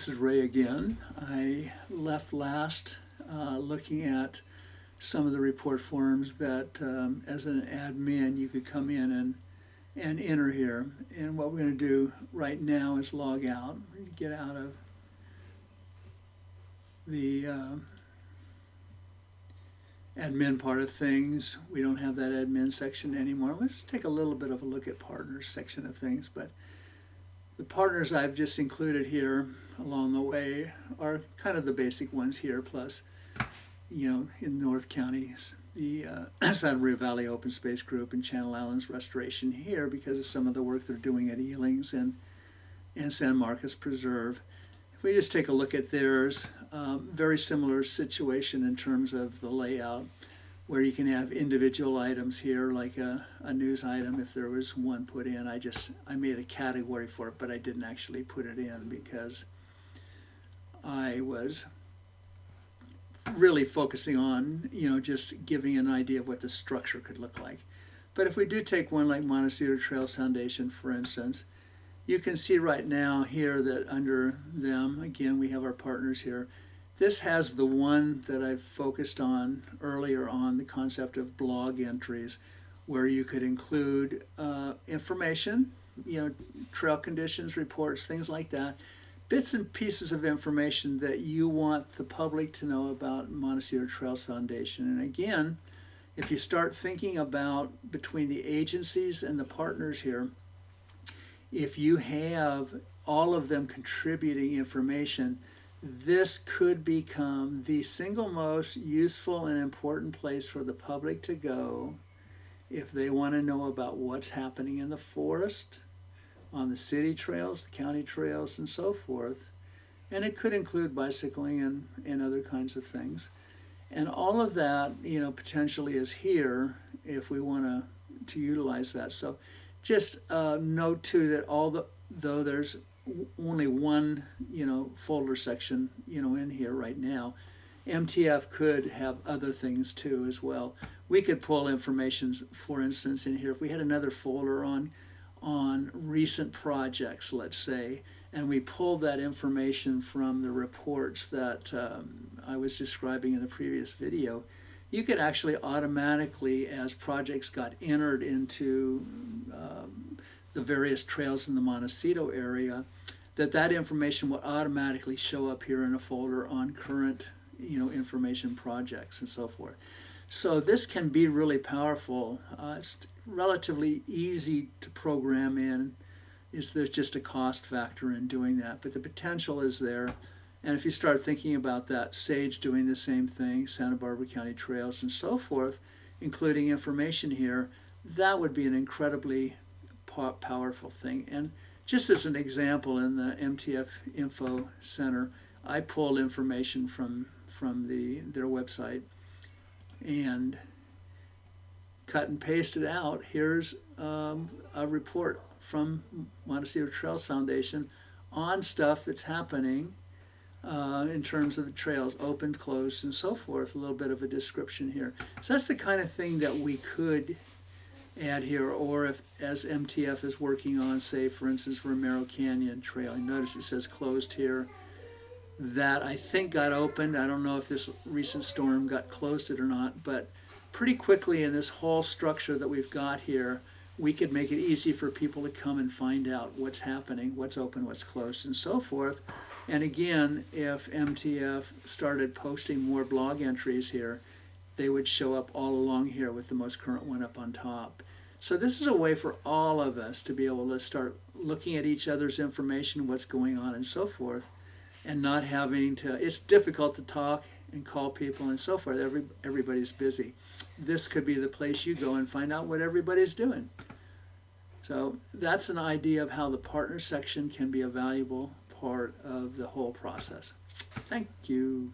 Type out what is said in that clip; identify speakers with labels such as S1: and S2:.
S1: This is Ray again. I left last looking at some of the report forms that as an admin you could come in and enter here. And what we're going to do right now is log out, get out of the admin part of things. We don't have that admin section anymore. Let's take a little bit of a look at partners section of things. But the partners I've just included here along the way are kind of the basic ones here, plus, in North County, the Santa Maria Valley Open Space Group and Channel Islands Restoration here because of some of the work they're doing at Ealings and San Marcos Preserve. If we just take a look at theirs, very similar situation in terms of the layout, where you can have individual items here, like a news item. If there was one put in, I made a category for it, but I didn't actually put it in because I was really focusing on, just giving an idea of what the structure could look like. But if we do take one like Montecito Trails Foundation, for instance, you can see right now here that under them, again, we have our partners here. This has the one that I've focused on earlier on, the concept of blog entries, where you could include information, trail conditions, reports, things like that, bits and pieces of information that you want the public to know about Montecito Trails Foundation. And again, if you start thinking about between the agencies and the partners here, if you have all of them contributing information, this could become the single most useful and important place for the public to go if they want to know about what's happening in the forest, on the city trails, the county trails, and so forth. And it could include bicycling and other kinds of things. And all of that, potentially is here if we want to utilize that. So just note too that though there's only one, folder section, in here right now, MTF could have other things too as well. We could pull information, for instance, in here. If we had another folder on recent projects, let's say, and we pulled that information from the reports that I was describing in the previous video, you could actually automatically, as projects got entered into the various trails in the Montecito area, that information will automatically show up here in a folder on current, information projects and so forth. So this can be really powerful. It's relatively easy to program in. There's just a cost factor in doing that, but the potential is there. And if you start thinking about that, Sage doing the same thing, Santa Barbara County Trails and so forth, including information here, that would be an incredibly powerful thing. And just as an example, in the MTF Info Center, I pulled information from their website and cut and pasted out. Here's a report from Montecito Trails Foundation on stuff that's happening in terms of the trails, opened, closed, and so forth. A little bit of a description here. So that's the kind of thing that we could add here, or if, as MTF is working on, say, for instance, Romero Canyon Trail. Notice it says closed here. That I think got opened. I don't know if this recent storm got closed it or not, but pretty quickly in this whole structure that we've got here, we could make it easy for people to come and find out what's happening, what's open, what's closed, and so forth. And again, if MTF started posting more blog entries here, they would show up all along here with the most current one up on top. So this is a way for all of us to be able to start looking at each other's information, what's going on, and so forth, and not having to, it's difficult to talk and call people and so forth. Everybody's busy. This could be the place you go and find out what everybody's doing. So that's an idea of how the partner section can be a valuable part of the whole process. Thank you.